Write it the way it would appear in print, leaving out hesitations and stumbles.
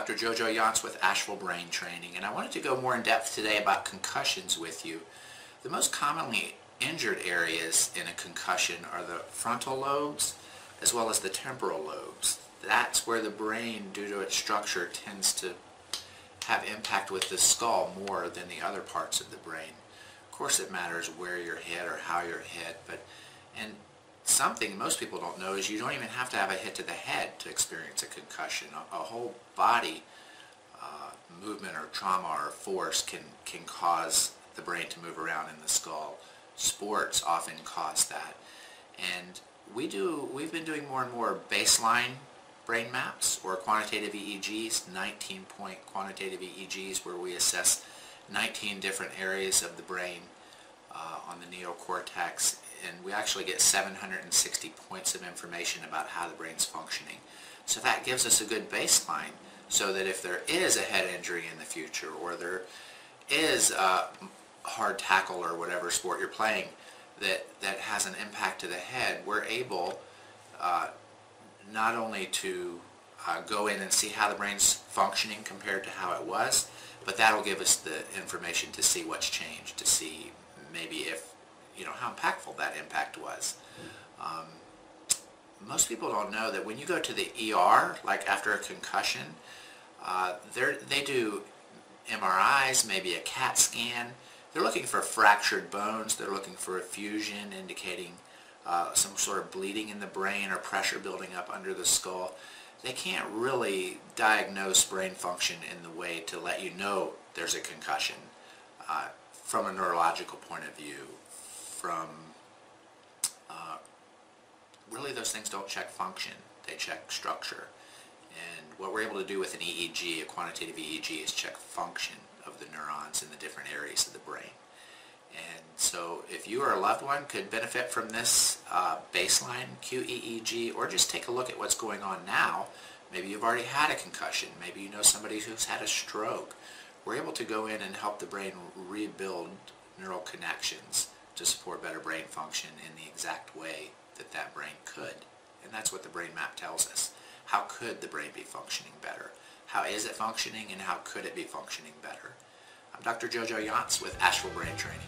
Dr. Jojo Yance with Asheville Brain Training, and I wanted to go more in depth today about concussions with you. The most commonly injured areas in a concussion are the frontal lobes as well as the temporal lobes. That's where the brain, due to its structure, tends to have impact with the skull more than the other parts of the brain. Of course, it matters where you're hit or how you're hit, and something most people don't know is you don't even have to have a hit to the head to experience a concussion. A whole body movement or trauma or force can cause the brain to move around in the skull. Sports often cause that. And we've been doing more and more baseline brain maps or quantitative EEGs, 19-point quantitative EEGs, where we assess 19 different areas of the brain on the neocortex, and we actually get 760 points of information about how the brain's functioning. So that gives us a good baseline so that if there is a head injury in the future, or there is a hard tackle or whatever sport you're playing that has an impact to the head, we're able not only to go in and see how the brain's functioning compared to how it was, but that'll give us the information to see what's changed, to see maybe if, how impactful that impact was. Most people don't know that when you go to the ER, like after a concussion, they do MRIs, maybe a CAT scan. They're looking for fractured bones. They're looking for effusion, indicating some sort of bleeding in the brain or pressure building up under the skull. They can't really diagnose brain function in the way to let you know there's a concussion from a neurological point of view. Really, those things don't check function, they check structure. And what we're able to do with an EEG, a quantitative EEG, is check function of the neurons in the different areas of the brain. And so if you or a loved one could benefit from this baseline QEEG, or just take a look at what's going on now, maybe you've already had a concussion, maybe you know somebody who's had a stroke, we're able to go in and help the brain rebuild neural connections to support better brain function in the exact way that brain could. And that's what the brain map tells us. How could the brain be functioning better? How is it functioning, and how could it be functioning better? I'm Dr. Jojo Yance with Asheville Brain Training.